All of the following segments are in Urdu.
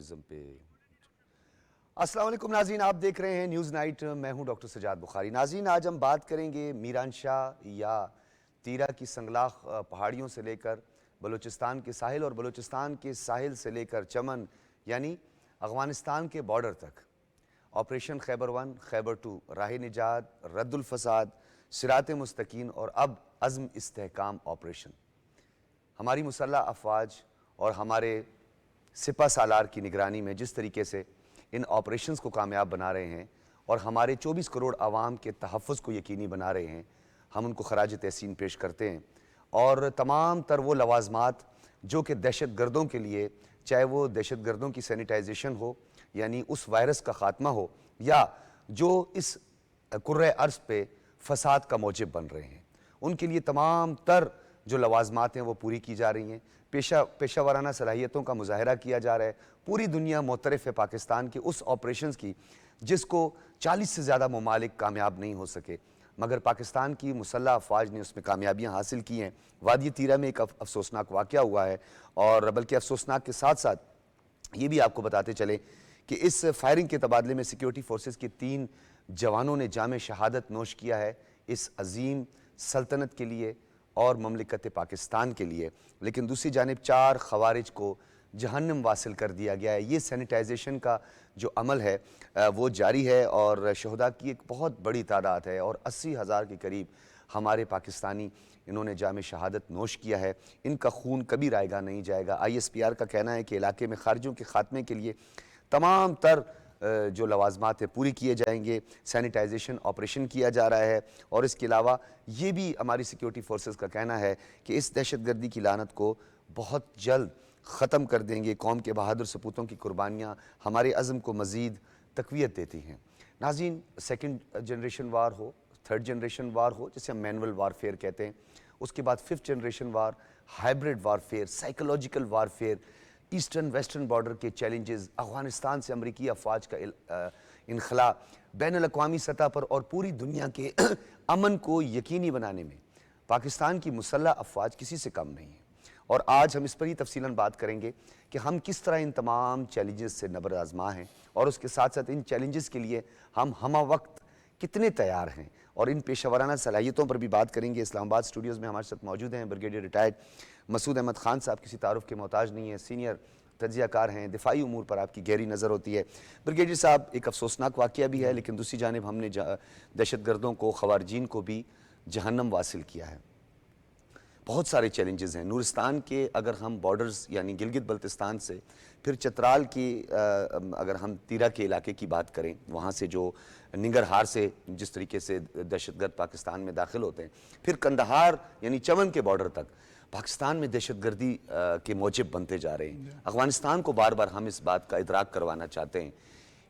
ٹیررزم پہ۔ السلام علیکم ناظرین، آپ دیکھ رہے ہیں نیوز نائٹ، میں ہوں ڈاکٹر سجاد بخاری۔ ناظرین، آج ہم بات کریں گے میران شاہ یا تیرا کی سنگلاخ پہاڑیوں سے لے کر بلوچستان کے ساحل اور بلوچستان کے ساحل سے لے کر چمن یعنی افغانستان کے بارڈر تک آپریشن خیبر 1، خیبر 2، راہ نجات، رد الفساد، صراط مستقیم اور اب عزم استحکام آپریشن۔ ہماری مسلح افواج اور ہمارے سپہ سالار کی نگرانی میں جس طریقے سے ان آپریشنز کو کامیاب بنا رہے ہیں اور ہمارے 24 کروڑ عوام کے تحفظ کو یقینی بنا رہے ہیں، ہم ان کو خراج تحسین پیش کرتے ہیں۔ اور تمام تر وہ لوازمات جو کہ دہشت گردوں کے لیے، چاہے وہ دہشت گردوں کی سینیٹائزیشن ہو یعنی اس وائرس کا خاتمہ ہو، یا جو اس کرۂ ارض پہ فساد کا موجب بن رہے ہیں، ان کے لیے تمام تر جو لوازمات ہیں وہ پوری کی جا رہی ہیں۔ پیشہ ورانہ صلاحیتوں کا مظاہرہ کیا جا رہا ہے۔ پوری دنیا معترف ہے پاکستان کے اس آپریشنز کی جس کو 40 سے زیادہ ممالک کامیاب نہیں ہو سکے، مگر پاکستان کی مسلح افواج نے اس میں کامیابیاں حاصل کی ہیں۔ وادی تیرہ میں ایک افسوسناک واقعہ ہوا ہے، اور بلکہ افسوسناک کے ساتھ ساتھ یہ بھی آپ کو بتاتے چلے کہ اس فائرنگ کے تبادلے میں سیکیورٹی فورسز کے 3 جوانوں نے جام شہادت نوش کیا ہے اس عظیم سلطنت کے لیے اور مملکت پاکستان کے لیے۔ لیکن دوسری جانب 4 خوارج کو جہنم واصل کر دیا گیا ہے۔ یہ سینیٹائزیشن کا جو عمل ہے وہ جاری ہے، اور شہداء کی ایک بہت بڑی تعداد ہے، اور 80,000 کے قریب ہمارے پاکستانی انہوں نے جام شہادت نوش کیا ہے۔ ان کا خون کبھی رائے گا نہیں جائے گا۔ ISPR کا کہنا ہے کہ علاقے میں خارجیوں کے خاتمے کے لیے تمام تر جو لوازمات ہیں پوری کیے جائیں گے، سینیٹائزیشن آپریشن کیا جا رہا ہے، اور اس کے علاوہ یہ بھی ہماری سیکیورٹی فورسز کا کہنا ہے کہ اس دہشت گردی کی لعنت کو بہت جلد ختم کر دیں گے۔ قوم کے بہادر سپوتوں کی قربانیاں ہمارے عزم کو مزید تقویت دیتی ہیں۔ ناظرین، 2nd جنریشن وار ہو، 3rd جنریشن وار ہو جسے ہم مینول وارفیئر کہتے ہیں، اس کے بعد 5th generation war, hybrid warfare, psychological warfare, eastern western border کے چیلنجز، افغانستان سے امریکی افواج کا انخلاء، بین الاقوامی سطح پر اور پوری دنیا کے امن کو یقینی بنانے میں پاکستان کی مسلح افواج کسی سے کم نہیں ہے۔ اور آج ہم اس پر ہی تفصیلاً بات کریں گے کہ ہم کس طرح ان تمام چیلنجز سے نبرد آزما ہیں، اور اس کے ساتھ ساتھ ان چیلنجز کے لیے ہم ہمہ وقت کتنے تیار ہیں، اور ان پیشہ ورانہ صلاحیتوں پر بھی بات کریں گے۔ اسلام آباد اسٹوڈیوز میں ہمارے ساتھ موجود ہیں بریگیڈیئر ریٹائرڈ مسعود احمد خان صاحب، کسی تعارف کے محتاج نہیں ہیں، سینئر تجزیہ کار ہیں، دفاعی امور پر آپ کی گہری نظر ہوتی ہے۔ بریگیڈیئر صاحب، ایک افسوسناک واقعہ بھی ہے، لیکن دوسری جانب ہم نے دہشت گردوں کو، خوارجین کو بھی جہنم واصل کیا ہے۔ بہت سارے چیلنجز ہیں نورستان کے، اگر ہم بارڈرز یعنی گلگت بلتستان سے، پھر چترال کی اگر ہم تیرہ کے علاقے کی بات کریں، وہاں سے جو ننگرہار سے جس طریقے سے دہشت گرد پاکستان میں داخل ہوتے ہیں، پھر کندہار یعنی چمن کے بارڈر تک پاکستان میں دہشت گردی کے موجب بنتے جا رہے ہیں۔ افغانستان کو بار بار ہم اس بات کا ادراک کروانا چاہتے ہیں،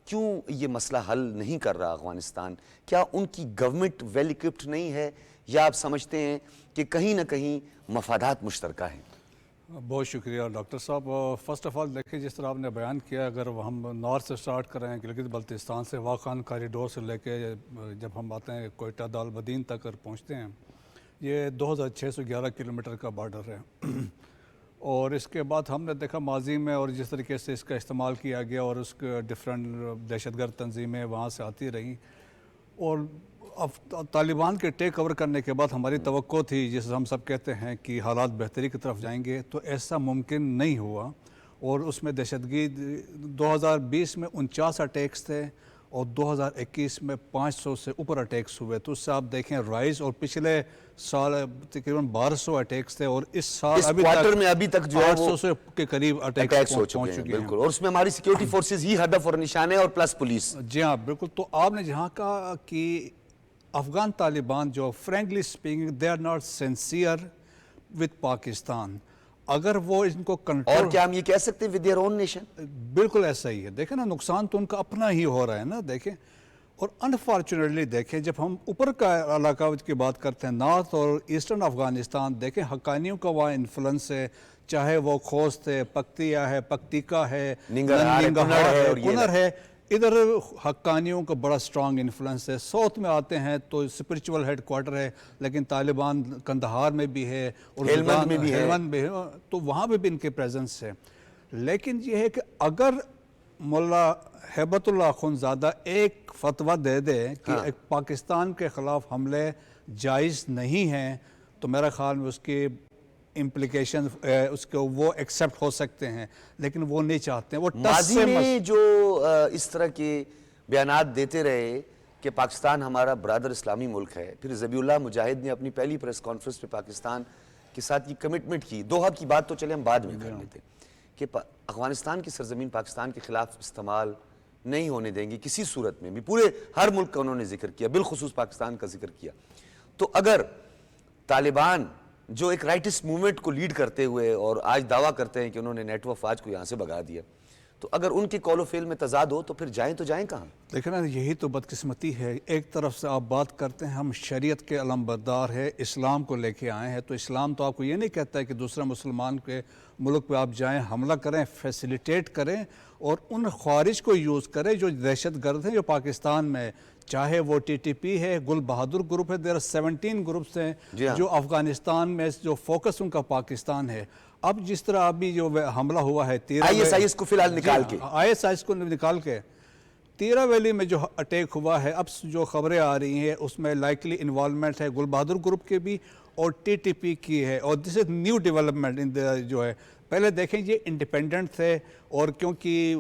کیوں یہ مسئلہ حل نہیں کر رہا افغانستان؟ کیا ان کی گورنمنٹ ویل اکوپڈ نہیں ہے، یا آپ سمجھتے ہیں کہ کہیں نہ کہیں مفادات مشترکہ ہیں؟ بہت شکریہ ڈاکٹر صاحب۔ فرسٹ آف آل دیکھیں، جس طرح آپ نے بیان کیا، اگر ہم نارتھ سے سٹارٹ کریں گلگت بلتستان سے، واخان کاریڈور سے لے کے جب ہم آتے ہیں کوئٹہ دالبدین تک اگر پہنچتے ہیں، یہ 2611 کلومیٹر کا بارڈر ہے۔ اور اس کے بعد ہم نے دیکھا ماضی میں، اور جس طریقے سے اس کا استعمال کیا گیا، اور اس کے ڈفرینٹ دہشت گرد تنظیمیں وہاں سے آتی رہیں، اور طالبان کے ٹیک اوور کرنے کے بعد ہماری توقع تھی، جسے ہم سب کہتے ہیں کہ حالات بہتری کی طرف جائیں گے، تو ایسا ممکن نہیں ہوا۔ اور اس میں دہشت گرد 2020 میں 49 اٹیکس تھے، اور 2021 میں 500 سے اوپر اٹیکس ہوئے، تو اس سے آپ دیکھیں رائز، اور پچھلے سال تقریباً 1200 اٹیکس تھے، اور اس سال ابھی تک جو ہے 800 کے قریب اٹیکس پہنچ چکے ہیں۔ بالکل، اور اس میں ہماری سیکیورٹی فورسز ہی ہدف اور نشانے، اور پلس پولیس۔ جی ہاں بالکل۔ تو آپ نے جہاں کہا کہ افغان طالبان جو frankly speaking they are not sincere with Pakistan, اگر وہ ان کو کنٹرول، اور کیا ہم یہ کہہ سکتے ہیں ود دیئر اون نیشن؟ بالکل ایسا ہی ہے۔ دیکھیں نا، نقصان تو ان کا اپنا ہی ہو رہا ہے نا، دیکھیں۔ اور انفارچونیٹلی دیکھیں، جب ہم اوپر کا علاقہ کی بات کرتے ہیں، نارتھ اور ایسٹرن افغانستان، دیکھیں حقانیوں کا وہاں انفلوئنس ہے، چاہے وہ خوست ہے، پکتیا ہے، پکتیکا ہے، ننگرہار ہے، کنر ہے، ادھر حقانیوں کا بڑا سٹرانگ انفلوئنس ہے۔ ساؤتھ میں آتے ہیں تو اسپرچول ہیڈ کوارٹر ہے، لیکن طالبان کندہار میں بھی ہے، اور ہیلمند میں بھی ہے، تو وہاں بھی ان کے پریزنس ہے۔ لیکن یہ ہے کہ اگر ملا ہیبت اللہ اخونزادہ ایک فتویٰ دے دے کہ پاکستان کے خلاف حملے جائز نہیں ہیں تو میرا خیال میں اس کی امپلیکیشن اس کو وہ ایکسیپٹ ہو سکتے ہیں، لیکن وہ نہیں چاہتے ہیں۔ وہ ماضی میں جو اس طرح کے بیانات دیتے رہے کہ پاکستان ہمارا برادر اسلامی ملک ہے، پھر ذبیح اللہ مجاہد نے اپنی پہلی پریس کانفرنس پہ پاکستان کے ساتھ یہ کمٹمنٹ کی، دوحہ کی بات تو چلے ہم بعد میں کر لیتے کہ افغانستان کی سرزمین پاکستان کے خلاف استعمال نہیں ہونے دیں گے کسی صورت میں بھی، پورے ہر ملک کا انہوں نے ذکر کیا، بالخصوص پاکستان کا ذکر کیا۔ تو اگر طالبان جو ایک رائٹسٹ موومنٹ کو لیڈ کرتے ہوئے اور آج دعویٰ کرتے ہیں کہ انہوں نے نیٹو افواج کو یہاں سے بھگا دیا، تو اگر ان کے قول و فعل میں تضاد ہو تو پھر جائیں تو جائیں کہاں؟ لیکن یہی تو بدقسمتی ہے، ایک طرف سے آپ بات کرتے ہیں ہم شریعت کے علمبردار ہے، اسلام کو لے کے آئے ہیں، تو اسلام تو آپ کو یہ نہیں کہتا ہے کہ دوسرا مسلمان کے ملک پہ آپ جائیں، حملہ کریں، فیسیلیٹیٹ کریں اور ان خوارج کو یوز کریں جو دہشت گرد ہیں جو پاکستان میں، چاہے وہ ٹی ٹی پی ہے، گل بہادر گروپ ہے، دیر 17 گروپس ہیں جو افغانستان میں جو فوکس ان کا پاکستان ہے۔ اب جس طرح ابھی جو حملہ ہوا ہے آئی ایس آئی ایس کو فی الحال نکال کے آئی ایس آئی ایس کو نکال کے تیرہ ویلی میں جو اٹیک ہوا ہے، اب جو خبریں آ رہی ہیں اس میں لائکلی انوالومنٹ ہے گل بہادر گروپ کے بھی اور ٹی ٹی پی کی ہے، اور دس از نیو ڈیولپمنٹ جو ہے۔ پہلے دیکھیں یہ انڈیپینڈنٹ تھے، اور کیونکہ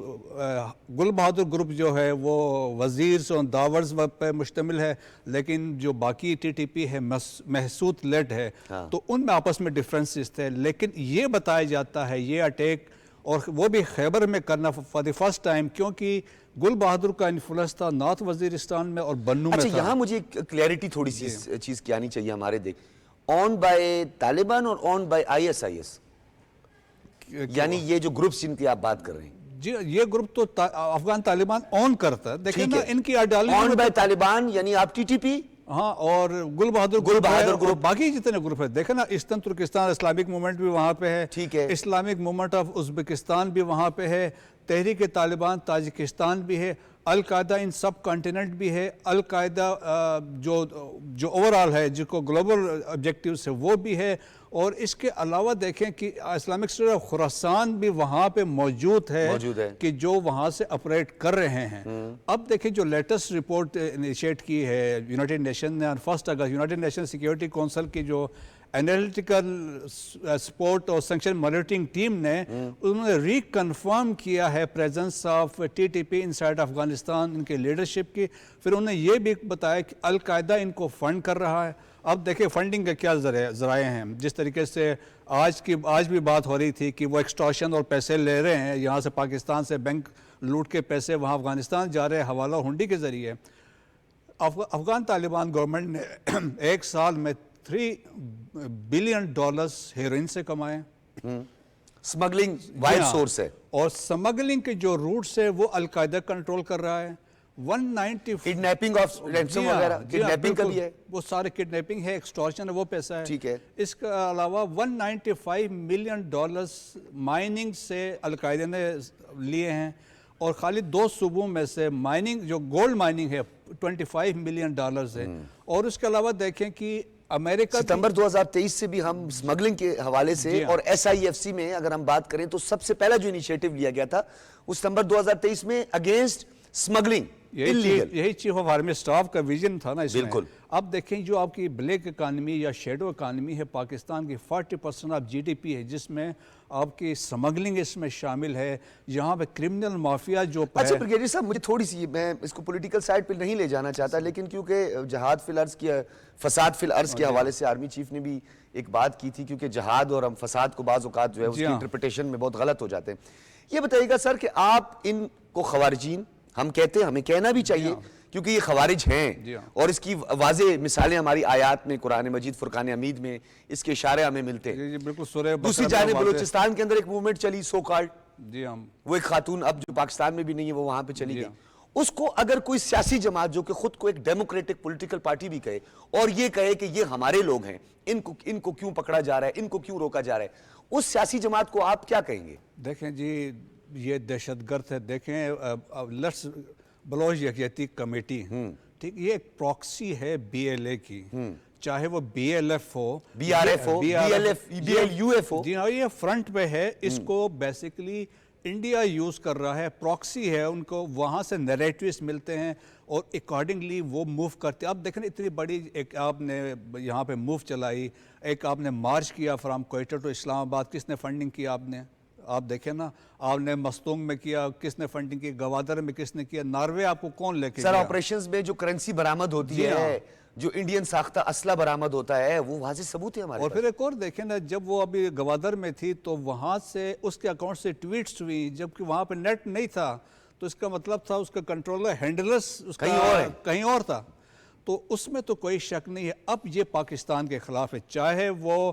گل بہادر گروپ جو ہے وہ وزیرز اور داورز پہ مشتمل ہے، لیکن جو باقی ٹی ٹی پی ہے محسود لیڈ ہے، تو ان میں آپس میں ڈفرینسز تھے۔ لیکن یہ بتایا جاتا ہے یہ اٹیک، اور وہ بھی خیبر میں کرنا فار دی فرسٹ ٹائم، کیونکہ گل بہادر کا انفلوئنس تھا نارتھ وزیرستان میں اور بنو میں تھا۔ یہاں مجھے کلیئرٹی تھوڑی سی چیز کی آنی چاہیے ہمارے دیکھ، آن بائی طالبان اور on by I S I S, یعنی یہ جو گروپس جن کی آپ بات کر رہے ہیں، جی یہ گروپ تو افغان طالبان اون کرتا ہے، دیکھیں نا ان کی آئیڈیالوجی آن بائی طالبان یعنی آپ ٹی ٹی پی، ہاں، اور گل بہادر گروپ، باقی جتنے گروپ ہے، دیکھیں نا ایسٹرن ترکستان اسلامک موومنٹ بھی وہاں پہ ہے، ٹھیک ہے، اسلامک موومنٹ آف ازبکستان بھی وہاں پہ ہے، تحریک طالبان تاجکستان بھی ہے، القاعدہ ان سب کانٹیننٹ بھی ہے، القاعدہ جو اوورآل ہے جس کو گلوبل آبجیکٹیوز ہے وہ بھی ہے، اور اس کے علاوہ دیکھیں کہ اسلامک اسٹیٹ آف خراسان بھی وہاں پہ موجود ہے کہ جو وہاں سے اپریٹ کر رہے ہیں۔ اب دیکھیں جو لیٹسٹ رپورٹ انیشیٹ کی ہے یونائٹڈ نیشن نے 1 اگست، یونائٹڈ نیشن سیکیورٹی کونسل کی جو انالیٹیکل سپورٹ اور سینکشن مانیٹرنگ ٹیم نے، انہوں نے ری کنفرم کیا ہے presence of T T P inside Afghanistan, ان کے لیڈرشپ کی۔ پھر انہوں نے یہ بھی بتایا کہ القاعدہ ان کو فنڈ کر رہا ہے۔ اب دیکھیں فنڈنگ کے کیا ذرائع ہیں، جس طریقے سے آج بھی بات ہو رہی تھی کہ وہ ایکسٹارشن اور پیسے لے رہے ہیں یہاں سے، پاکستان سے بینک لوٹ کے پیسے وہاں افغانستان جا رہے ہیں حوالہ ہنڈی کے ذریعے۔ افغان طالبان گورنمنٹ نے ایک سال میں $3 بلین ہیروئن سے کمائے، سمگلنگ وائڈ سورس ہے، اور سمگلنگ کے جو روٹس ہے وہ القاعدہ کنٹرول کر رہا ہے۔ 190 کڈنیپنگ آف رینسم وغیرہ، کڈنیپنگ کا بھی ہے، وہ سارے کڈنیپنگ ہے، ایکسٹورشن ہے، وہ پیسہ ہے، ٹھیک ہے۔ اس کے علاوہ $195 ملین مائننگ سے القاعدہ نے لیے ہیں، اور خالی 2 صوبوں میں سے مائننگ جو گولڈ مائننگ ہے $25 ملین ہے۔ اور اس کے علاوہ دیکھیں کہ امریکہ ستمبر 2023 سے بھی ہم سمگلنگ کے حوالے سے، اور ایس آئی ایف سی میں اگر ہم بات کریں تو سب سے پہلا جو انیشیٹو لیا گیا تھا وہ ستمبر 2023 میں اگینسٹ سمگلنگ، یہی چیف آف آرمی اسٹاف کا ویژن تھا نا اس میں۔ اب دیکھیں جو آپ کی بلیک اکانومی یا شیڈو اکانومی ہے پاکستان کی، 40% آف جی ڈی پی ہے، جس میں آپ کی سمگلنگ اس میں شامل ہے، یہاں پہ کرمنل مافیا جو اچھا بریگیڈیئر صاحب، مجھے تھوڑی سی، میں اس کو پولیٹیکل سائٹ پہ نہیں لے جانا چاہتا، لیکن کیونکہ جہاد فی الارض کی، فساد فی الارض کے حوالے سے آرمی چیف نے بھی ایک بات کی تھی، کیونکہ جہاد اور ہم فساد کو بعض اوقات جو ہے اس کی انٹرپریٹیشن میں بہت غلط ہو جاتے ہیں۔ یہ بتائیے گا سر کہ آپ ان کو خوارجین ہم کہتے ہیں، ہمیں کہنا بھی چاہیے کیونکہ یہ خوارج ہیں، اور اس کی واضح مثالیں ہماری آیات میں، قرآن مجید فرقان حمید میں اس کے اشارے ہمیں ملتے ہیں۔ دوسری جانب بلوچستان کے اندر ایک موومنٹ چلی سو کالڈ، وہ ایک خاتون اب جو پاکستان میں بھی نہیں ہے وہ وہاں پہ چلی گئی، اس کو اگر کوئی سیاسی جماعت جو کہ خود کو ایک ڈیموکریٹک پولیٹیکل پارٹی بھی کہے اور یہ کہے کہ یہ ہمارے لوگ ہیں، ان کو کیوں پکڑا جا رہا ہے، ان کو کیوں روکا جا رہا ہے، اس سیاسی جماعت کو آپ کیا کہیں گے؟ دیکھیں جی یہ دہشت گرد ہے، دیکھیں لیٹس بلوچ یکجہتی کمیٹی، ٹھیک، یہ ایک پراکسی ہے بی ایل اے کی، چاہے وہ بی ایل ایف ہو، بی آر ایف ہو، بی ایل یو ایف ہو، جی ہاں، یہ فرنٹ پہ ہے، اس کو بیسیکلی انڈیا یوز کر رہا ہے، پراکسی ہے، ان کو وہاں سے نیریٹیوز ملتے ہیں اور اکارڈنگلی وہ موو کرتے ہیں. آپ دیکھیں اتنی بڑی ایک آپ نے یہاں پہ موو چلائی، ایک آپ نے مارچ کیا فرام کوئٹہ ٹو اسلام آباد، کس نے فنڈنگ کیا آپ دیکھیں نا. آپ نے مستونگ میں کیا، کس نے فنڈنگ کی؟ گوادر میں کس نے کیا؟ ناروے آپ کو کون لے کے سر گیا؟ آپریشنز میں جو کرنسی برآمد ہوتی جی ہاں. ہے، جو انڈین ساختہ اسلحہ برآمد ہوتا ہے، وہ واضح ثبوت ہے ہمارے اور پاس. پھر ایک اور دیکھیں نا، جب وہ ابھی گوادر میں تھی تو وہاں سے اس کے اکاؤنٹ سے ٹویٹس ہوئی، جبکہ وہاں پہ نیٹ نہیں تھا، تو اس کا مطلب تھا اس کا کنٹرولر ہینڈلرز اس کا کہیں اور تھا. تو اس میں تو کوئی شک نہیں ہے. اب یہ پاکستان کے خلاف ہے، چاہے وہ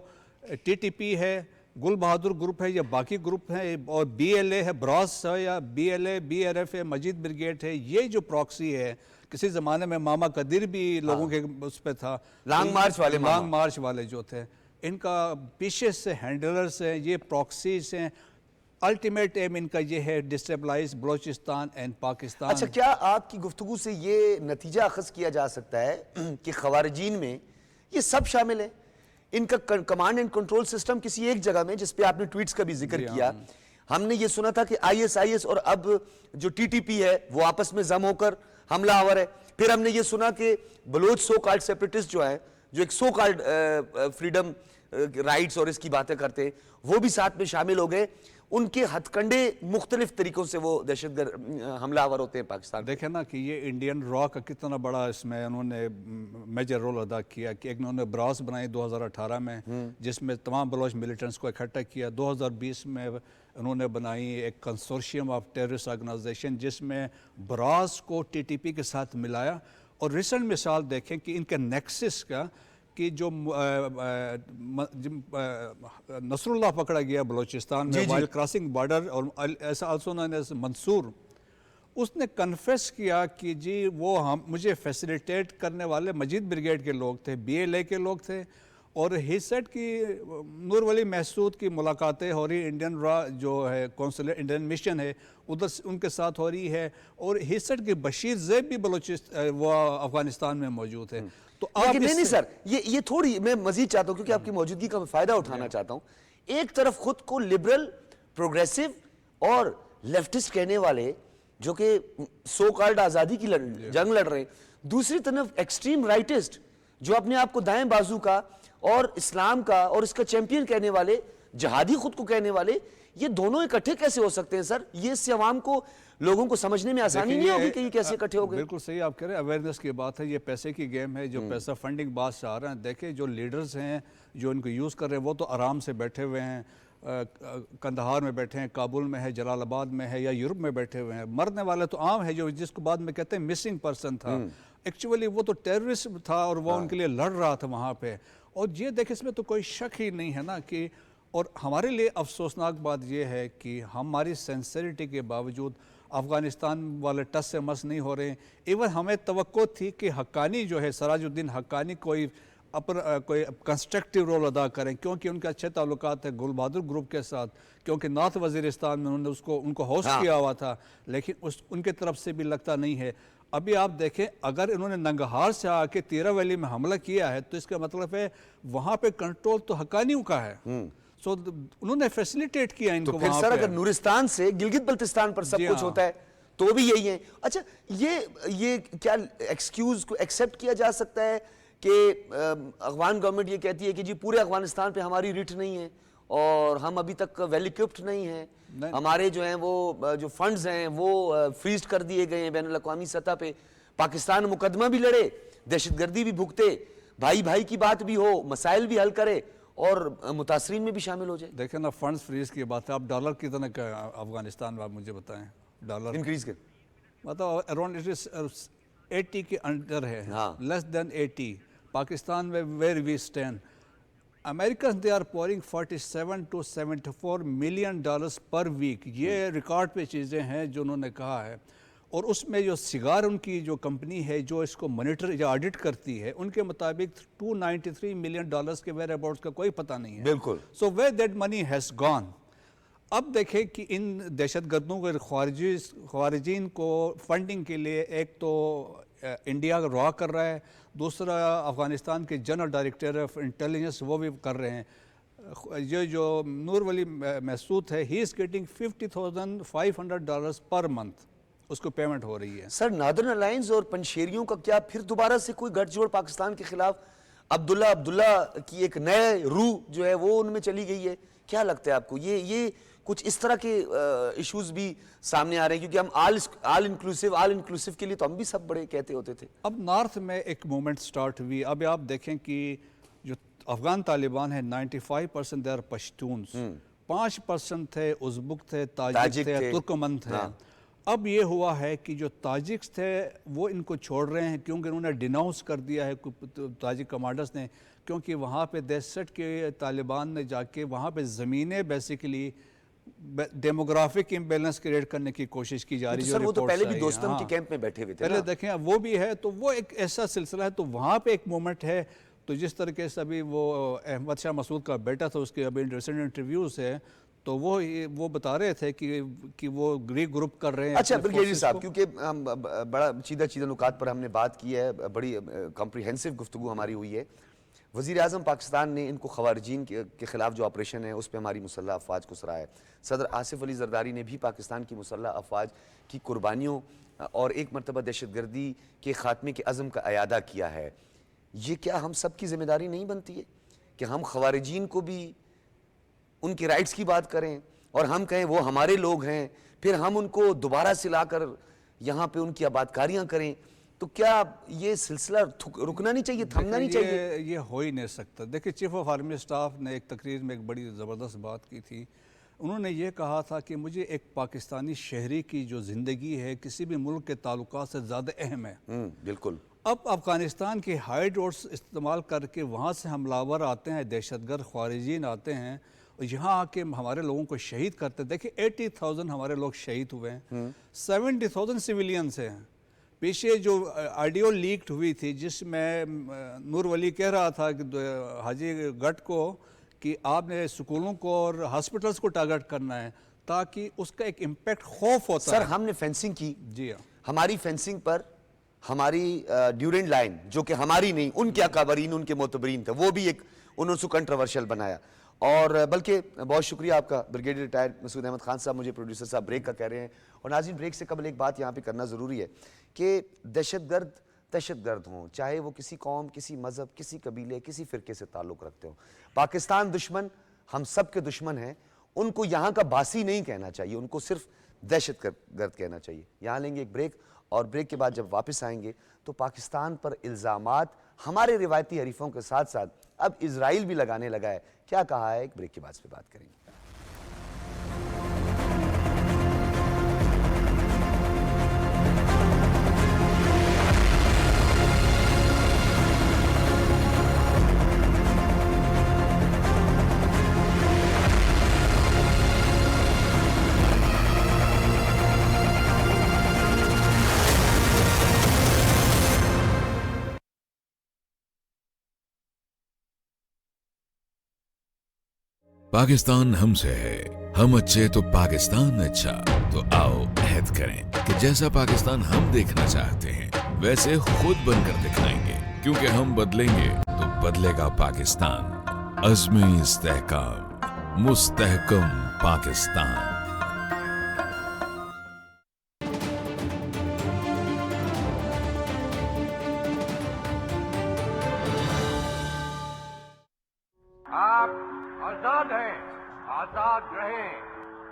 ٹی ٹی پی ہے، گل بہادر گروپ ہے یا باقی گروپ ہیں، اور بی ایل اے ہے، براس ہے، یا B L A, B R F ہے، مجید بریگیڈ ہے. یہ جو پراکسی ہے، کسی زمانے میں ماما قدیر بھی لوگوں کے اس پہ تھا، لانگ مارچ والے ماما. لانگ مارچ والے جو تھے، ان کا پیچھے سے ہینڈلرز ہیں، یہ پراکسیز ہیں. الٹیمیٹ ایم ان کا یہ ہے ڈسٹیبلائز بلوچستان اینڈ پاکستان. اچھا، کیا آپ کی گفتگو سے یہ نتیجہ اخذ کیا جا سکتا ہے کہ خوارجین میں یہ سب شامل ہیں؟ ان کا کمانڈ اینڈ کنٹرول سسٹم کسی ایک جگہ میں، جس پہ آپ نے ٹویٹس کا بھی ذکر کیا، ہم نے یہ سنا تھا کہ آئی ایس اور اب جو ٹی ٹی پی ہے وہ آپس میں ضم ہو کر حملہ آور ہے. پھر ہم نے یہ سنا کہ بلوچ سو کالڈ سیپریٹسٹ جو ہیں، جو ایک سو کالڈ فریڈم رائٹس اور اس کی باتیں کرتے ہیں، وہ بھی ساتھ میں شامل ہو گئے. ان کے ہتھ کنڈے مختلف طریقوں سے وہ دہشت گرد حملہ آور ہوتے ہیں پاکستان. دیکھیں نا کہ یہ انڈین را کا کتنا بڑا اس میں انہوں نے میجر رول ادا کیا کہ ایک انہوں نے براس بنائی 2018 میں، جس میں تمام بلوچ ملیٹنٹس کو اکٹھا کیا. 2020 میں انہوں نے بنائی ایک کنسورشیم آف ٹیررسٹ آرگنائزیشن، جس میں براس کو ٹی ٹی پی کے ساتھ ملایا. اور ریسنٹ مثال دیکھیں کہ ان کے نیکسس کا، کہ جو نصر اللہ پکڑا گیا بلوچستان میں وائل کراسنگ بارڈر، اور آلسو نون ایز منصور، اس نے کنفیس کیا کہ جی وہ مجھے فیسیلیٹیٹ کرنے والے مجید بریگیڈ کے لوگ تھے، بی ایل اے کے لوگ تھے. اور ہی سیڈ کی نور ولی محسود کی ملاقاتیں ہو رہی، انڈین را جو ہے کونسل انڈین مشن ہے ادھر ان کے ساتھ ہو رہی ہے. اور ہی سیڈ کی بشیر زیب بھی وہ افغانستان میں موجود ہے. تو لیکن نہیں سر، یہ تھوڑی میں مزید چاہتا ہوں، کیونکہ آپ کی موجودگی کا میں فائدہ اٹھانا چاہتا ہوں. ایک طرف خود کو لبرل، پروگریسو اور لیفٹسٹ کہنے والے جو کہ سو کالڈ آزادی کی جنگ لڑ رہے ہیں، دوسری طرف ایکسٹریم رائٹسٹ جو اپنے آپ کو دائیں بازو کا اور اسلام کا اور اس کا چیمپئن کہنے والے، جہادی خود کو کہنے والے، یہ دونوں اکٹھے کیسے ہو سکتے ہیں سر؟ یہ اس سے عوام کو، لوگوں کو سمجھنے میں آسانی نہیں ہوگی کہ یہ کیسے اکٹھے ہو گئے؟ بالکل صحیح آپ کہہ رہے ہیں، اویئرنیس کی بات ہے. یہ پیسے کی گیم ہے، جو پیسہ فنڈنگ بات سے آ رہا ہے. دیکھیں جو لیڈرز ہیں جو ان کو یوز کر رہے ہیں، وہ تو آرام سے بیٹھے ہوئے ہیں، کندہار میں بیٹھے ہیں، کابل میں ہے، جلال آباد میں ہے، یا یورپ میں بیٹھے ہوئے ہیں. مرنے والے تو عام ہے، جو جس کو بعد میں کہتے ہیں مسنگ پرسن تھا، ایکچولی وہ تو ٹیررسٹ تھا اور وہ ان کے لیے لڑ رہا تھا وہاں پہ. اور یہ دیکھ اس میں تو کوئی شک ہی نہیں ہے نا کہ، اور ہمارے لیے افسوسناک بات یہ ہے کہ ہماری سینسریٹی کے باوجود افغانستان والے ٹس سے مس نہیں ہو رہے ہیں. ایون ہمیں توقع تھی کہ حقانی جو ہے، سراج الدین حقانی کوئی کنسٹرکٹیو رول ادا کریں، کیونکہ ان کے اچھے تعلقات ہیں گل بہادر گروپ کے ساتھ، کیونکہ نارتھ وزیرستان میں انہوں نے ان کو ہوسٹ کیا ہوا تھا. لیکن ان کے طرف سے بھی لگتا نہیں ہے. ابھی آپ دیکھیں، اگر انہوں نے ننگہار سے آ کے تیرہ ویلی میں حملہ کیا ہے تو اس کا مطلب ہے وہاں پہ کنٹرول تو حقانیوں کا ہے. سو انہوں نے فیسیلیٹیٹ کیا ان کو وہاں پہ. تو پھر سر اگر نورستان سے گلگت بلتستان پر سب کچھ ہوتا ہے تو بھی یہی ہے. اچھا، یہ کیا ایکسکیوز کو ایکسیپٹ کیا جا سکتا ہے کہ افغان گورنمنٹ یہ کہتی ہے کہ جی پورے افغانستان پہ ہماری ریٹ نہیں ہے اور ہم ابھی تک ویل اکوپڈ نہیں ہیں، ہمارے جو ہیں وہ جو فنڈز ہیں وہ فریز کر دیے گئے ہیں بین الاقوامی سطح پہ، پاکستان مقدمہ بھی لڑے، دہشت گردی بھی بھگتے، بھائی بھائی کی بات بھی ہو، مسائل بھی حل کرے اور متاثرین میں بھی شامل ہو جائے؟ دیکھیں نا، فنڈز فریز کی بات ہے. آپ ڈالر کتنا افغانستان میں آپ مجھے بتائیں، ڈالر انکریز کر مطلب اراؤنڈ اٹ از 80 کے انڈر ہے، لیس دین 80. پاکستان میں where we stand, Americans they are pouring 47 to 74 million dollars per week. یہ ریکارڈ پہ چیزیں ہیں جو انہوں نے کہا ہے. اور اس میں جو سگار ان کی جو کمپنی ہے جو اس کو مانیٹر یا آڈٹ کرتی ہے، ان کے مطابق 293 ملین ڈالرز کے ویئر اباؤٹس کا کوئی پتہ نہیں ہے. بالکل. So where that money has gone. اب دیکھیں کہ ان دہشت گردوں کو، خارجین کو فنڈنگ کے لیے ایک تو انڈیا را کر رہا ہے، دوسرا افغانستان کے جنرل ڈائریکٹر آف انٹیلیجنس وہ بھی کر رہے ہیں. جو نور ولی محسود ہے ہی از گیٹنگ $50,500 پر منتھ اس کو پیمنٹ ہو رہی ہے. سر نادرن الائنس اور پنشیریوں کا کیا پھر دوبارہ سے کوئی گٹھ جوڑ پاکستان کے خلاف عبداللہ کی ایک نئے روح جو ہے وہ ان میں چلی گئی ہے؟ کیا لگتا ہے آپ کو یہ کچھ اس طرح کے ایشوز بھی سامنے آ رہے ہیں؟ کیونکہ ہم آل انکلوسیو کے لیے تو ہم بھی سب بڑے کہتے ہوتے تھے. اب نارتھ میں ایک مومنٹ سٹارٹ ہوئی. اب آپ دیکھیں کہ جو افغان طالبان ہیں 95% دے آر پشتونز, 5% تھے ازبک تھے, تاجک تھے, ترکمن تھے. اب یہ ہوا ہے کہ جو تاجکس تھے وہ ان کو چھوڑ رہے ہیں کیونکہ انہوں نے ڈیناؤنس کر دیا ہے تاجک کمانڈرز نے, کیونکہ وہاں پہ دیسٹ کے طالبان نے جا کے وہاں پہ زمینیں بیسیکلی ڈیموگرافک امبیلنس کریٹ کرنے کی کوشش کی جا رہی ہے. سر وہ تو پہلے بھی دوستم کے کیمپ میں بیٹھے ہوئے تھے, پہلے دیکھیں وہ بھی ہے, تو وہ ایک ایسا سلسلہ ہے. تو وہاں پہ ایک مومنٹ ہے. تو جس طریقے سے ابھی وہ احمد شاہ مسعود کا بیٹا تھا, اس کے ابھی ریسنٹ انٹرویوز ہے, تو وہ بتا رہے تھے کہ وہ ری گروپ کر رہے ہیں. اچھا برگیڈیئر صاحب, کیونکہ ہم بڑا چیدہ نکات پر ہم نے بات کی ہے, بڑی کمپریہنسو گفتگو ہماری ہوئی ہے. وزیر اعظم پاکستان نے ان کو خوارجین کے خلاف جو آپریشن ہے اس پہ ہماری مسلح افواج کو سراہا ہے. صدر آصف علی زرداری نے بھی پاکستان کی مسلح افواج کی قربانیوں اور ایک مرتبہ دہشت گردی کے خاتمے کے عزم کا اعادہ کیا ہے. یہ کیا ہم سب کی ذمہ داری نہیں بنتی ہے کہ ہم خوارجین کو بھی ان کے رائٹس کی بات کریں اور ہم کہیں وہ ہمارے لوگ ہیں, پھر ہم ان کو دوبارہ سے لا کر یہاں پہ ان کی آبادکاریاں کریں؟ تو کیا یہ سلسلہ رکنا نہیں چاہیے, تھمنا نہیں چاہیے؟ یہ ہو ہی نہیں سکتا. دیکھیں چیف آف آرمی اسٹاف نے ایک تقریر میں ایک بڑی زبردست بات کی تھی. انہوں نے یہ کہا تھا کہ مجھے ایک پاکستانی شہری کی جو زندگی ہے کسی بھی ملک کے تعلقات سے زیادہ اہم ہے. بالکل. اب افغانستان کے ہائی روڈز استعمال کر کے وہاں سے حملہ آتے ہیں, دہشت گرد خوارجین آتے ہیں اور یہاں آ کے ہمارے لوگوں کو شہید کرتے ہیں. دیکھیں 80,000 ہمارے لوگ شہید ہوئے ہیں, 70,000 سویلینز ہیں. پیچھے جو آڈیو لیکڈ ہوئی تھی جس میں نور ولی کہہ رہا تھا کہ حاجی گٹ کو کہ آپ نے سکولوں کو اور ہاسپٹلز کو ٹارگٹ کرنا ہے تاکہ اس کا ایک امپیکٹ خوف ہوتا ہے. سر ہم نے فینسنگ کی, جی ہاں, ہماری فینسنگ پر ہماری ڈیورنڈ لائن جو کہ ہماری نہیں ان کے اکابرین ان کے معتبرین تھے, وہ بھی ایک انہوں نے کنٹروورشل بنایا. اور بلکہ بہت شکریہ آپ کا بریگیڈیئر ریٹائرڈ مسعود احمد خان صاحب, مجھے پروڈیوسر صاحب بریک کا کہہ رہے ہیں. اور ناظرین بریک سے قبل ایک بات یہاں پہ کرنا ضروری ہے کہ دہشت گرد ہوں, چاہے وہ کسی قوم, کسی مذہب, کسی قبیلے, کسی فرقے سے تعلق رکھتے ہوں, پاکستان دشمن ہم سب کے دشمن ہیں. ان کو یہاں کا باسی نہیں کہنا چاہیے, ان کو صرف دہشت گرد کہنا چاہیے. یہاں لیں گے ایک بریک, اور بریک کے بعد جب واپس آئیں گے تو پاکستان پر الزامات ہمارے روایتی حریفوں کے ساتھ ساتھ اب اسرائیل بھی لگانے لگا ہے. کیا کہا ہے, ایک بریک کے بعد اس پہ بات کریں گے. پاکستان ہم سے ہے, ہم اچھے تو پاکستان اچھا. تو آؤ عہد کریں کہ جیسا پاکستان ہم دیکھنا چاہتے ہیں ویسے خود بن کر دکھائیں گے, کیونکہ ہم بدلیں گے تو بدلے گا پاکستان. عزم استحکام, مستحکم پاکستان. آپ آزاد ہیں, آزاد رہیں.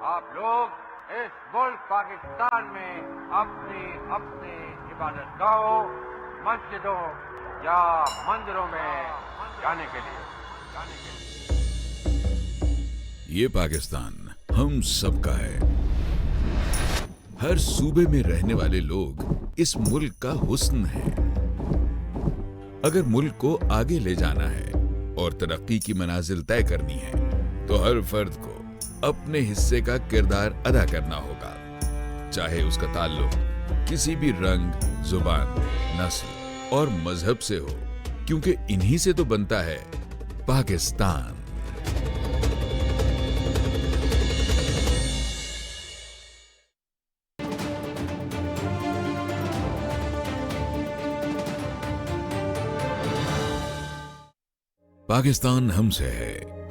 آپ لوگ اس ملک پاکستان میں اپنی عبادت گاہوں, مسجدوں یا مندروں میں جانے کے لیے. یہ پاکستان ہم سب کا ہے. ہر صوبے میں رہنے والے لوگ اس ملک کا حسن ہیں. اگر ملک کو آگے لے جانا ہے اور ترقی کی منازل طے کرنی ہے تو ہر فرد کو اپنے حصے کا کردار ادا کرنا ہوگا, چاہے اس کا تعلق کسی بھی رنگ, زبان, نسل اور مذہب سے ہو, کیونکہ انہی سے تو بنتا ہے پاکستان. پاکستان ہم سے ہے,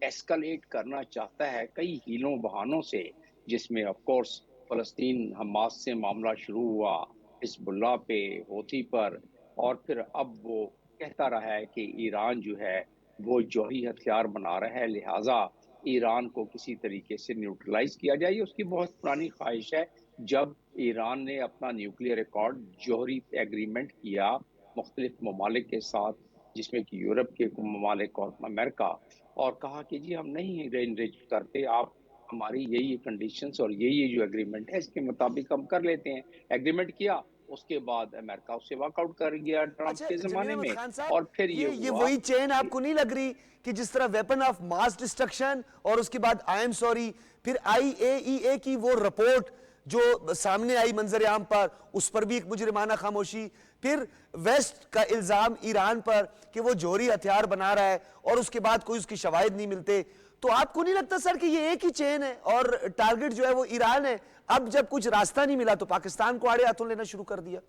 ایسکلیٹ کرنا چاہتا ہے کئی ہیلوں بہانوں سے، جس میں آف کورس فلسطین حماس سے معاملہ شروع ہوا، حزب اللہ پہ، ہوتی پر، اور پھر اب وہ کہتا رہا ہے کہ ایران جو ہے وہ جوہری ہتھیار بنا رہا ہے، لہٰذا ایران کو کسی طریقے سے نیوٹرلائز کیا جائے۔ یہ اس کی بہت پرانی خواہش ہے۔ جب ایران نے اپنا نیوکلیئر ریکارڈ جوہری ایگریمنٹ کیا مختلف ممالک کے ساتھ، جس میں کہ یورپ کے ممالک اور امریکہ، اور کہا کہ جی ہم نہیں انریچ کرتے، آپ ہماری یہی کنڈیشنز اور یہی جو ایگریمنٹ ہے اس کے مطابق ہم کر لیتے ہیں، ایگریمنٹ کیا، اس کے بعد امریکہ اس سے واک آؤٹ کر گیا ٹرمپ اچھا کے جمیل زمانے احمد میں، خان صاحب، اور پھر یہ ہوا وہی چین آپ کہ کو نہیں لگ رہی کہ جس طرح ویپن آف ماس ڈسٹرکشن اور اس کے بعد آئی ایم سوری، پھر آئی اے ای کی وہ رپورٹ جو سامنے آئی منظر عام پر، اس پر بھی ایک مجرمانہ خاموشی، پھر ویسٹ کا الزام ایران پر کہ وہ جوہری ہتھیار بنا رہا ہے اور اس کے بعد کوئی اس کی شواہد نہیں ملتے، تو آپ کو نہیں لگتا سر کہ یہ ایک ہی چین ہے اور ٹارگٹ جو ہے وہ ایران ہے؟ اب جب کچھ راستہ نہیں ملا تو پاکستان کو آڑے ہاتھوں لینا شروع کر دیا؟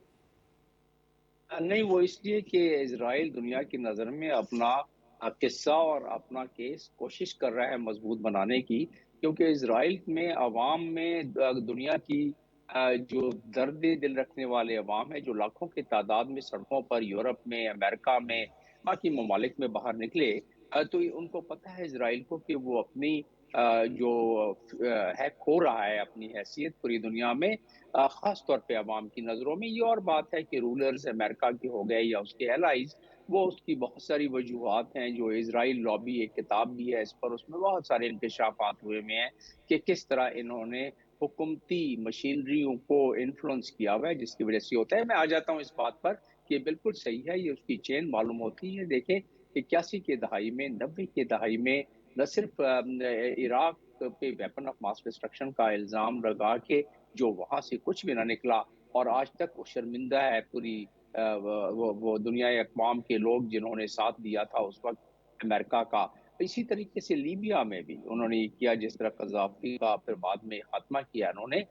نہیں، وہ اس لیے کہ اسرائیل دنیا کی نظر میں اپنا قصہ اور اپنا کیس کوشش کر رہا ہے مضبوط بنانے کی، کیونکہ اسرائیل میں عوام میں دنیا کی جو درد دل رکھنے والے عوام ہے، جو لاکھوں کی تعداد میں سڑکوں پر یورپ میں، امریکہ میں، باقی ممالک میں باہر نکلے، تو ان کو پتہ ہے اسرائیل کو کہ وہ اپنی جو ہے کھو رہا ہے اپنی حیثیت پوری دنیا میں، خاص طور پہ عوام کی نظروں میں۔ یہ اور بات ہے کہ رولرز امریکہ کے ہو گئے یا اس کے الائز، وہ اس کی بہت ساری وجوہات ہیں، جو اسرائیل لابی ایک کتاب بھی ہے اس پر، اس میں بہت سارے انکشافات ہوئے میں ہیں کہ کس طرح انہوں نے حکومتی مشینریوں کو انفلوئنس کیا ہوا ہے، جس کی وجہ سے ہوتا ہے۔ میں آ جاتا ہوں اس بات پر کہ بالکل صحیح ہے، یہ اس کی چین معلوم ہوتی ہے۔ دیکھیں 81 کے دہائی میں، 90 کے دہائی میں نہ صرف عراق پہ ویپن آف ماس ڈسٹرکشن کا الزام لگا کے جو وہاں سے کچھ بھی نہ نکلا، اور آج تک وہ شرمندہ ہے پوری وہ دنیا اقوام کے لوگ جنہوں نے ساتھ دیا تھا اس وقت امریکہ کا۔ اسی طریقے سے لیبیا میں بھی انہوں نے کیا، جس طرح قذافی کا پھر بعد میں خاتمہ کیا انہوں نے،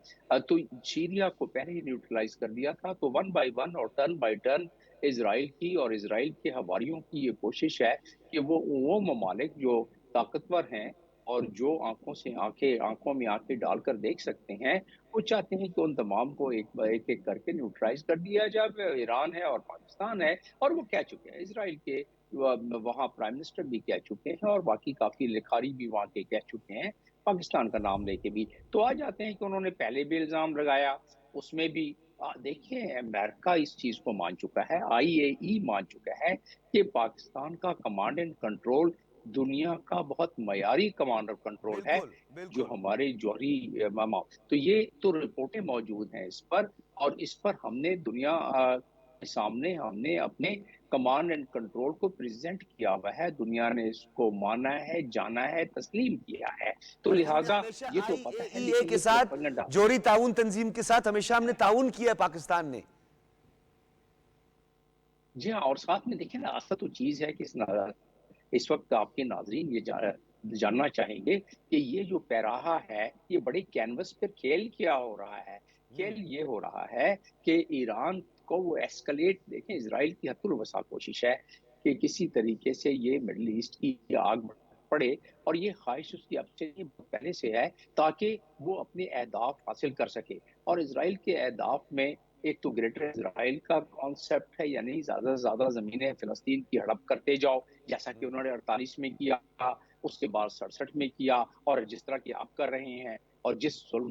تو سیریا کو پہلے ہی نیوٹرلائز کر دیا تھا۔ تو ون بائی ون اور ٹرن بائی ٹرن اسرائیل کی اور اسرائیل کے حواریوں کی یہ کوشش ہے کہ وہ ممالک جو طاقتور ہیں اور جو آنکھوں میں آنکھیں ڈال کر دیکھ سکتے ہیں، وہ چاہتے ہیں کہ ان تمام کو ایک ایک کر کے نیوٹرائز کر دیا جائے۔ ایران ہے اور پاکستان ہے، اور وہ کہہ چکے ہیں، اسرائیل کے وہاں پرائم منسٹر بھی کہہ چکے ہیں، اور باقی کافی لکھاری بھی وہاں کے کہہ چکے ہیں، پاکستان کا نام لے کے بھی۔ تو آ جاتے ہیں کہ انہوں نے پہلے بھی الزام لگایا، اس میں بھی دیکھیں امریکہ اس چیز کو مان چکا ہے، آئی اے ای مان چکا ہے کہ پاکستان کا کمانڈ اینڈ کنٹرول دنیا کا بہت معیاری کمانڈ اور کنٹرول ہے، بالکل جو بالکل ہمارے جوہری تو یہ تو رپورٹیں موجود ہیں اس پر، اور اس پر ہم نے دنیا کے سامنے ہم نے اپنے کمانڈ اینڈ کنٹرول کو پریزنٹ کیا ہوا ہے، دنیا نے اس کو مانا ہے، جانا ہے، تسلیم کیا ہے۔ تو اور ہم نے لہٰذا ہمیشہ یہ تو آئی پتہ ہے، اے لیکن کے یہ ساتھ، پروپیگنڈا۔ جوہری تعاون تنظیم کے ساتھ ہمیشہ ہم نے تعاون کیا ہے پاکستان نے۔ جی ہاں، اور ساتھ میں دیکھیں نا، اصل تو چیز ہے کہ اس وقت آپ کے ناظرین یہ جاننا چاہیں گے کہ یہ جو پیراہا ہے، یہ بڑے کینوس پر کھیل کیا ہو رہا ہے؟ کھیل یہ ہو رہا ہے کہ ایران کو وہ ایسکلیٹ، دیکھیں اسرائیل کی حد الوسع کوشش ہے کہ کسی طریقے سے یہ مڈل ایسٹ کی آگ پڑے، اور یہ خواہش اس کی اب سے بہت پہلے سے ہے، تاکہ وہ اپنے اہداف حاصل کر سکے۔ اور اسرائیل کے اہداف میں ایک تو گریٹر اسرائیل کا کانسیپٹ ہے، یعنی زیادہ سے زیادہ زمینیں فلسطین کی ہڑپ کرتے جاؤ، جیسا کہ انہوں نے 48 میں کیا، اس کے بعد 67 میں کیا، اور جس طرح کی آپ کر رہے ہیں، اور جس ظلم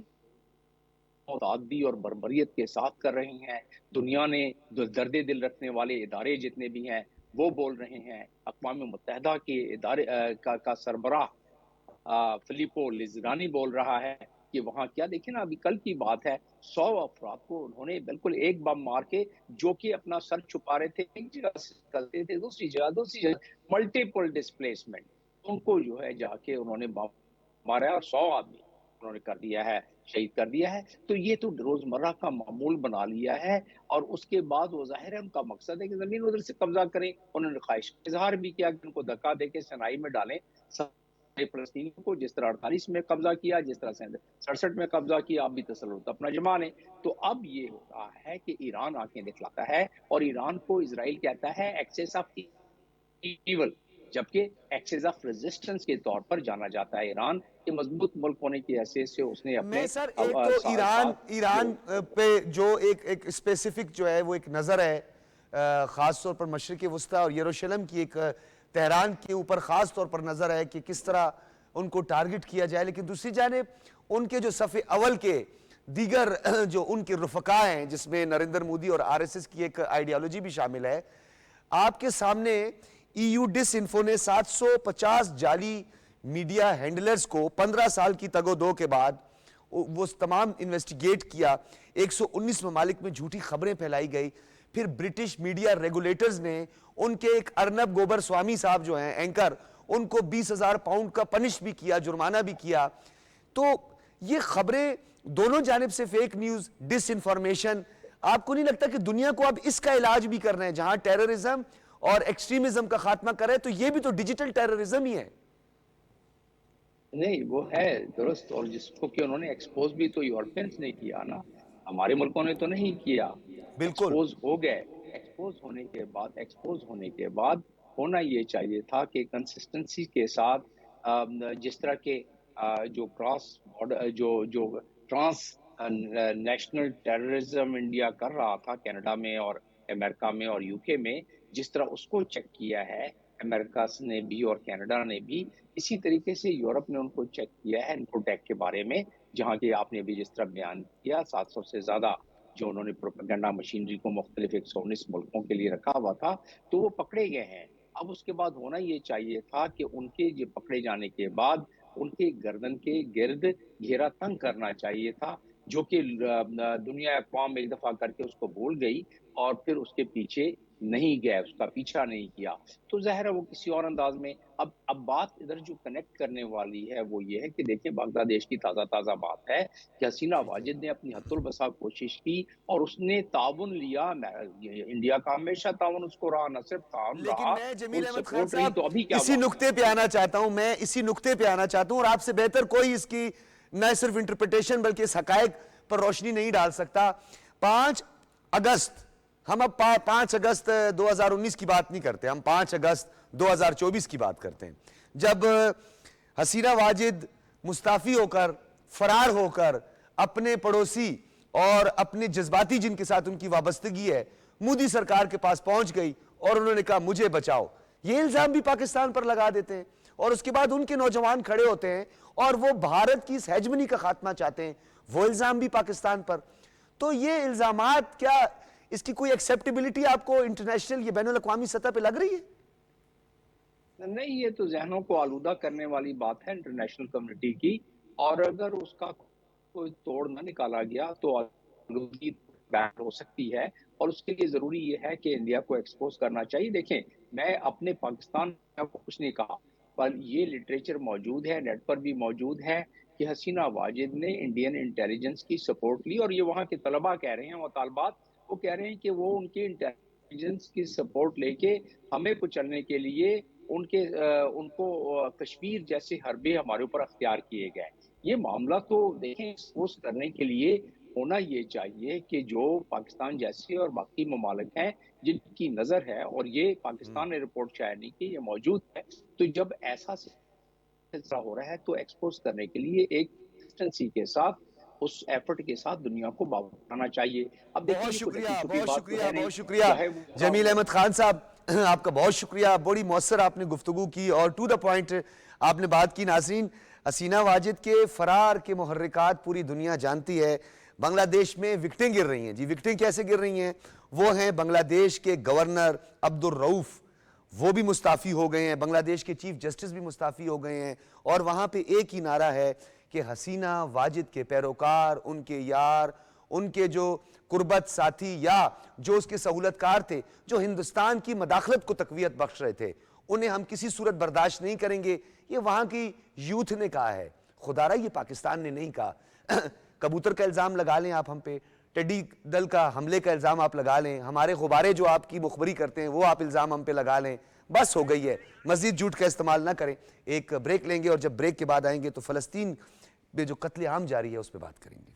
تعدی اور بربریت کے ساتھ کر رہے ہیں۔ دنیا نے درد دل رکھنے والے ادارے جتنے بھی ہیں وہ بول رہے ہیں، اقوام متحدہ کے ادارے کا سربراہ فلیپو لزرانی بول رہا ہے کہ وہاں کیا، دیکھیں نا، ابھی کل کی بات ہے، 100 افراد کو انہوں نے بالکل ایک بم مار کے، جو کہ اپنا سر چھپا رہے تھے، ایک جگہ سے نکلتے تھے دوسری جگہ، ملٹیپل ڈسپلیسمنٹ، ان کو جو ہے جا کے انہوں نے بم مارا ہے، اور 100 آدمی انہوں نے کر دیا ہے، شہید کر دیا ہے۔ تو یہ تو روزمرہ کا معمول بنا لیا ہے، اور اس کے بعد وہ ظاہر ہے ان کا مقصد ہے کہ زمین ادھر سے قبضہ کریں۔ انہوں نے خواہش کا اظہار بھی کیا کہ ان کو دھکا دے کے سنائی میں ڈالیں فلسطینیوں کو، جس طرح 48 میں قبضہ کیا، جس طرح 67 میں قبضہ کیا، آپ بھی تسلط اپنا جما لیں۔ تو اب یہ ہو رہا ہے کہ ایران آنکھیں دکھلاتا ہے، اور ایران کو اسرائیل کہتا ہے ایکسیس آف ایول، جبکہ ایکسس آف ریزسٹنس کے طور پر جانا جاتا ہے ایران کہ مضبوط ملک ہونے کی حیثیت سے اس نے اپنے میں سر ایک تو ایران پہ جو ایک اسپیسیفک جو ہے وہ ایک نظر ہے خاص طور پر مشرق وسطیٰ اور یروشلم کی ایک تہران کے اوپر خاص طور پر نظر ہے کہ کس طرح ان کو ٹارگٹ کیا جائے، لیکن دوسری جانب ان کے جو صف اول کے دیگر جو ان کے رفقا ہیں جس میں نریندر مودی اور آر ایس ایس کی ایک آئیڈیالوجی بھی شامل ہے، آپ کے سامنے ای یو ڈس انفو نے 750 جعلی میڈیا ہینڈلرز کو 15 سال کی تگ و دو کے بعد وہ تمام انویسٹیگیٹ کیا، 119 ممالک میں جھوٹی خبریں پھیلائی گئی، پھر برٹش میڈیا ریگولیٹرز نے ان کے ایک ارنب گوبر سوامی صاحب جو ہیں اینکر، ان کو 20,000 پاؤنڈ کا پنش بھی کیا، جرمانہ بھی کیا۔ تو یہ خبریں دونوں جانب سے فیک نیوز، ڈس انفارمیشن، آپ کو نہیں لگتا کہ دنیا کو اب اس کا علاج بھی کرنا ہے؟ جہاں ٹیررزم اور ایکسٹریمزم کا خاتمہ کرے تو یہ بھی تو ڈیجیٹل ٹیررزم ہی ہے۔ نہیں وہ ہے درست، اور جس کو کہ انہوں نے ایکسپوز بھی تو یورپینز نے کیا نا، ہمارے ملکوں نے تو نہیں کیا۔ بالکل ایکسپوز ہو گئے، ایکسپوز ہونے کے بعد ہونا یہ چاہیے تھا کہ کنسسٹنسی کے ساتھ جس طرح کے جو ٹرانس نیشنل ٹیررزم انڈیا کر رہا تھا کینیڈا میں اور امریکہ میں اور یو کے میں، جس طرح اس کو چیک کیا ہے امریکہ نے بھی اور کینیڈا نے بھی، اسی طریقے سے یورپ نے ان کو چیک کیا ہے انفوٹیک کے بارے میں، جہاں کہ آپ نے بھی جس طرح بیان کیا 700 سے زیادہ جو انہوں نے پروپیگنڈا مشینری کو مختلف 119 ملکوں کے لیے رکھا ہوا تھا، تو وہ پکڑے گئے ہیں۔ اب اس کے بعد ہونا یہ چاہیے تھا کہ ان کے یہ پکڑے جانے کے بعد ان کے گردن کے گرد گھیرا تنگ کرنا چاہیے تھا، جو کہ دنیا اقوام ایک دفعہ کر کے اس کو بھول گئی اور پھر اس کے پیچھے نہیں گئے، اس کا پیچھا نہیں کیا۔ تو ظاہر ہے وہ کسی اور انداز میں اب بات ادھر جو کنیکٹ کرنے والی ہے وہ یہ ہے کہ دیکھیں بنگلہ دیش کی تازہ بات ہے کہ حسینہ واجد نے اپنی حد البسا کوشش کی اور اس نے تعاون لیا، انڈیا کا ہمیشہ تعاون اس کو رہا، نہ صرف تعاون رہا، لیکن میں جمیل احمد خان سپورٹ رہی، تو ابھی صاحب کیا اسی نقطے پہ آنا چاہتا ہوں، اور آپ سے بہتر کوئی اس کی نہ صرف انٹرپریٹیشن بلکہ اس حقائق پر روشنی نہیں ڈال سکتا۔ 5 اگست، ہم اب 5 اگست 2019 کی بات نہیں کرتے، ہم 5 اگست 2024 کی بات کرتے ہیں، جب حسینہ واجد مستعفی ہو کر، فرار ہو کر اپنے پڑوسی اور اپنے جذباتی جن کے ساتھ ان کی وابستگی ہے مودی سرکار کے پاس پہنچ گئی اور انہوں نے کہا مجھے بچاؤ، یہ الزام بھی پاکستان پر لگا دیتے ہیں، اور اس کے بعد ان کے نوجوان کھڑے ہوتے ہیں اور وہ بھارت کی اس ہیجمنی کا خاتمہ چاہتے ہیں، وہ الزام بھی پاکستان پر۔ تو یہ الزامات کیا اس کی کوئی ایکسیپٹیبلٹی آپ کو انٹرنیشنل یہ بین الاقوامی سطح پہ لگ رہی ہے؟ نہیں، یہ تو ذہنوں کو آلودہ کرنے والی بات ہے انٹرنیشنل کمیونٹی کی، اور اگر اس کا کوئی توڑ نہ نکالا گیا تو آلودگی بیان ہو سکتی ہے، اور اس کے لیے ضروری یہ ہے کہ انڈیا کو ایکسپوز کرنا چاہیے۔ دیکھیں میں اپنے پاکستان کو کچھ نہیں کہا، پر یہ لٹریچر موجود ہے، نیٹ پر بھی موجود ہے کہ حسینہ واجد نے انڈین انٹیلیجنس کی سپورٹ لی، اور یہ وہاں کے طلباء کہہ رہے ہیں، مطالبات وہ کہہ رہے ہیں کہ وہ ان کے انٹیلیجنس کی سپورٹ لے کے ہمیں کچلنے کے لیے ان کو کشمیر جیسے حربے ہمارے اوپر اختیار کیے گئے۔ یہ معاملہ تو دیکھیں ایکسپوز کرنے کے لیے ہونا یہ چاہیے کہ جو پاکستان جیسے اور باقی ممالک ہیں جن کی نظر ہے، اور یہ پاکستان نے رپورٹ شائع نہیں کی، یہ موجود ہے، تو جب ایسا سلسلہ ہو رہا ہے تو ایکسپوز کرنے کے لیے ایک کنسسٹنسی کے ساتھ، اس ایفرٹ کے ساتھ دنیا کو باورنا چاہیے۔ اب بہت شکریہ جمیل احمد خان صاحب، آپ کا بہت شکریہ، بڑی مؤثر آپ نے گفتگو کی اور ٹو دا پوائنٹ آپ نے بات کی۔ ناظرین، حسینہ واجد کے فرار کے محرکات پوری دنیا جانتی ہے۔ بنگلہ دیش میں وکٹیں گر رہی ہیں، جی وکٹیں کیسے گر رہی ہیں؟ وہ ہیں بنگلہ دیش کے گورنر عبدالرؤف، وہ بھی مستعفی ہو گئے ہیں، بنگلہ دیش کے چیف جسٹس بھی مستعفی ہو گئے ہیں، اور وہاں پہ ایک ہی نعرہ ہے کہ حسینہ واجد کے پیروکار، ان کے یار، ان کے جو قربت ساتھی یا جو اس کے سہولت کار تھے، جو ہندوستان کی مداخلت کو تقویت بخش رہے تھے، انہیں ہم کسی صورت برداشت نہیں کریں گے۔ یہ وہاں کی یوتھ نے کہا ہے، خدا رہا یہ پاکستان نے نہیں کہا۔ کبوتر کا الزام لگا لیں آپ ہم پہ، ٹیڈی دل کا حملے کا الزام آپ لگا لیں، ہمارے غبارے جو آپ کی مخبری کرتے ہیں وہ آپ الزام ہم پہ لگا لیں، بس ہو گئی ہے، مزید جھوٹ کا استعمال نہ کریں۔ ایک بریک لیں گے اور جب بریک کے بعد آئیں گے تو فلسطین میں جو قتل عام جاری ہے اس پہ بات کریں گے۔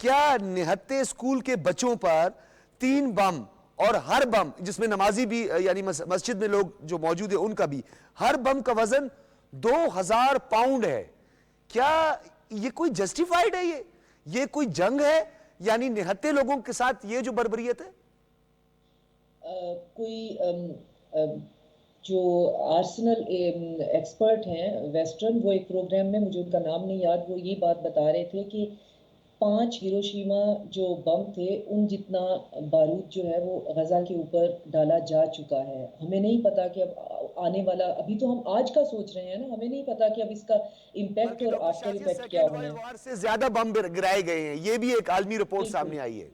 کیا نہتے اسکول کے بچوں پر 3 بم اور ہر بم جس میں نمازی بھی یعنی مسجد میں لوگ جو موجود ہیں ان کا بھی ہر بم کا وزن 2000 پاؤنڈ ہے. کیا یہ کوئی جسٹیفائیڈ ہے؟ یہ کوئی جنگ ہے یعنی نہتے لوگوں کے ساتھ یہ جو بربریت ہے؟ کوئی جو آرسنل ایکسپرٹ ہیں ویسٹرن، وہ ایک پروگرام میں، مجھے ان کا نام نہیں یاد، وہ یہ بات بتا رہے تھے کہ 5 ہیروشیما جو بم تھے ان جتنا بارود جو ہے وہ غزہ کے اوپر ڈالا جا چکا ہے. ہمیں نہیں پتا کہ اب آنے والا، ابھی تو ہم آج کا سوچ رہے ہیں نا، ہمیں نہیں پتا کہ اب اس کا امپیکٹ اور آفٹر امپیکٹ کیا ہونا ہے. وار سے زیادہ بم گرائے گئے ہیں، یہ بھی ایک عالمی رپورٹ سامنے آئی ہے.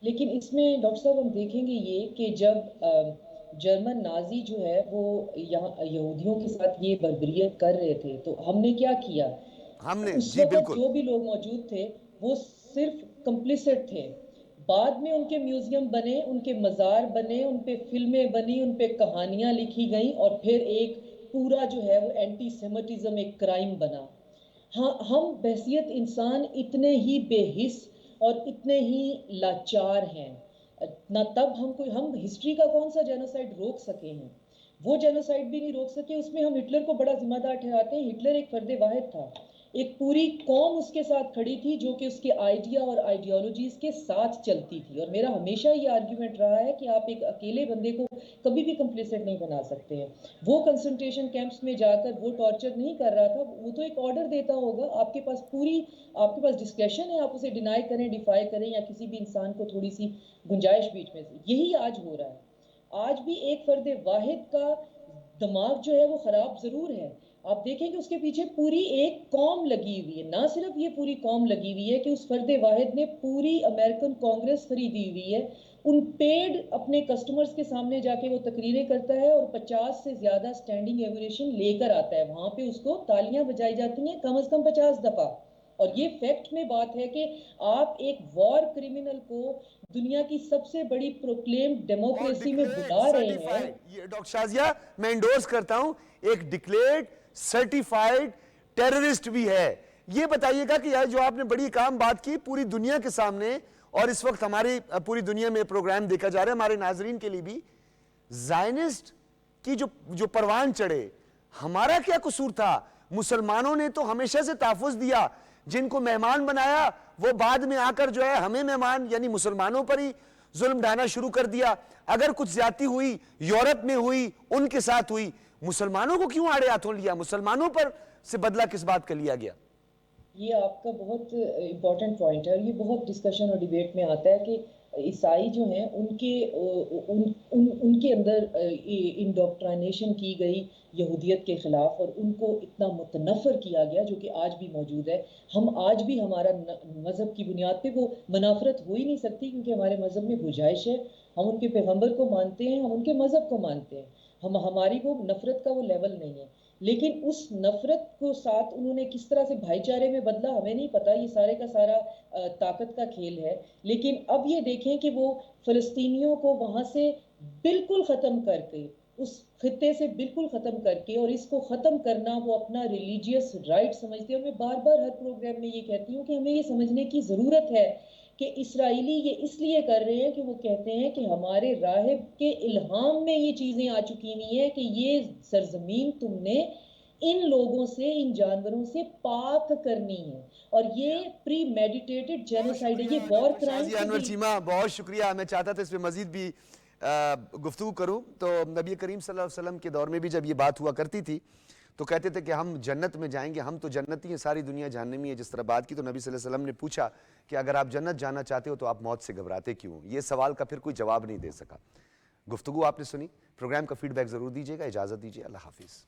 لیکن اس میں ڈاکٹر صاحب ہم دیکھیں گے یہ کہ جب جرمن نازی جو ہے وہ یہاں یہودیوں کے ساتھ یہ بربریت کر رہے تھے تو ہم نے کیا کیا؟ ہم نے اس جی وقت بالکل جو بھی لوگ موجود تھے وہ صرف کمپلیسٹ تھے. بعد میں ان کے میوزیم بنے، ان کے مزار بنے، ان پہ فلمیں بنی، ان پہ کہانیاں لکھی گئیں، اور پھر ایک پورا جو ہے وہ اینٹی سیمیٹزم ایک کرائم بنا. ہاں، ہم بحثیت انسان اتنے ہی بے حس اور اتنے ہی لاچار ہیں. نہ تب ہم ہسٹری کا کون سا جینوسائیڈ روک سکے ہیں؟ وہ جینوسائیڈ بھی نہیں روک سکے. اس میں ہم ہٹلر کو بڑا ذمہ دار ٹھہراتے ہیں. ہٹلر ایک فرد واحد تھا، ایک پوری قوم اس کے ساتھ کھڑی تھی جو کہ اس کے آئیڈیا اور آئیڈیالوجیز کے ساتھ چلتی تھی. اور میرا ہمیشہ یہ آرگیومنٹ رہا ہے کہ آپ ایک اکیلے بندے کو کبھی بھی کمپلیسٹ نہیں بنا سکتے ہیں. وہ کنسنٹریشن کیمپس میں جا کر وہ ٹارچر نہیں کر رہا تھا، وہ تو ایک آرڈر دیتا ہوگا. آپ کے پاس ڈسکریشن ہے، آپ اسے ڈینائی کریں، ڈیفائی کریں، یا کسی بھی انسان کو تھوڑی سی گنجائش بیچ میں سے. یہی آج ہو رہا ہے. آج بھی ایک فرد واحد کا دماغ جو ہے وہ خراب ضرور ہے. آپ دیکھیں کہ اس کے پیچھے پوری ایک قوم لگی ہوئی ہے. نہ صرف یہ پوری قوم لگی ہوئی ہے کہ اس فرد واحد نے پوری امریکن کانگریس خریدی ہوئی ہے. ان پیڈ اپنے کسٹمرز کے سامنے جا کے وہ تقریریں کرتا ہے اور 50 سے زیادہ سٹینڈنگ ایویلیشن لے کر آتا ہے. وہاں پہ اس کو تالیاں بجائی جاتی ہیں کم از کم 50 دفعہ. اور یہ فیکٹ میں بات ہے کہ آپ ایک وار کرمنل کو دنیا کی سب سے بڑی پروکلیم ڈیموکریسی میں بلا رہے ہیں. ڈاکٹر شازیہ میں انڈورس کرتا ہوں، ایک ڈکلیئرڈ سرٹیفائیڈ ٹیررسٹ بھی ہے. یہ بتائیے گا کہ جو آپ نے بڑی کام بات کی پوری دنیا کے سامنے، اور اس وقت ہماری پوری دنیا میں پروگرام دیکھا جا رہا ہے، ہمارے ناظرین کے لیے بھی، زائنسٹ کی جو پروان چڑھے، ہمارا کیا قصور تھا؟ مسلمانوں نے تو ہمیشہ سے تحفظ دیا. جن کو مہمان بنایا وہ بعد میں آ کر جو ہے ہمیں مہمان یعنی مسلمانوں پر ہی ظلم ڈھانا شروع کر دیا. اگر کچھ زیادتی ہوئی یورپ میں ہوئی، ان کے ساتھ ہوئی، مسلمانوں کو کیوں آڑے ہاتھوں لیا؟ مسلمانوں پر سے بدلہ کس بات کا لیا گیا؟ یہ آپ کا بہت امپورٹنٹ پوائنٹ ہے، اور یہ بہت ڈسکشن اور ڈیبیٹ میں آتا ہے کہ عیسائی جو ہیں ان کے اندر انڈوکٹرائنیشن کی گئی یہودیت کے خلاف، اور ان کو اتنا متنفر کیا گیا جو کہ آج بھی موجود ہے. ہم آج بھی ہمارا مذہب کی بنیاد پہ وہ منافرت ہو ہی نہیں سکتی، کیونکہ ہمارے مذہب میں گنجائش ہے. ہم ان کے پیغمبر کو مانتے ہیں، ہم ان کے مذہب کو مانتے ہیں. ہماری وہ نفرت کا وہ لیول نہیں ہے. لیکن اس نفرت کو ساتھ انہوں نے کس طرح سے بھائی چارے میں بدلا ہمیں نہیں پتا. یہ سارے کا سارا طاقت کا کھیل ہے. لیکن اب یہ دیکھیں کہ وہ فلسطینیوں کو وہاں سے بالکل ختم کر کے، اس خطے سے بالکل ختم کر کے، اور اس کو ختم کرنا وہ اپنا ریلیجیس رائٹ سمجھتے ہیں. میں بار بار ہر پروگرام میں یہ کہتی ہوں کہ ہمیں یہ سمجھنے کی ضرورت ہے کہ اسرائیلی یہ اس لیے کر رہے ہیں کہ وہ کہتے ہیں کہ ہمارے راہب کے الہام میں یہ چیزیں آ چکی ہوئی ہیں کہ یہ سرزمین تم نے ان لوگوں سے، ان جانوروں سے پاک کرنی ہے. اور یہ پری میڈیٹیٹڈ جینوسائیڈ ہے، یہ وار کرائم. انور چیمہ بہت شکریہ. میں چاہتا تھا اس پہ مزید بھی گفتگو کروں. تو نبی کریم صلی اللہ علیہ وسلم کے دور میں بھی جب یہ بات ہوا کرتی تھی تو کہتے تھے کہ ہم جنت میں جائیں گے، ہم تو جنتی ہیں، ساری دنیا جہنمی ہے. جس طرح بات کی تو نبی صلی اللہ علیہ وسلم نے پوچھا کہ اگر آپ جنت جانا چاہتے ہو تو آپ موت سے گھبراتے کیوں؟ یہ سوال کا پھر کوئی جواب نہیں دے سکا. گفتگو آپ نے سنی. پروگرام کا فیڈ بیک ضرور دیجیے گا. اجازت دیجیے. اللہ حافظ.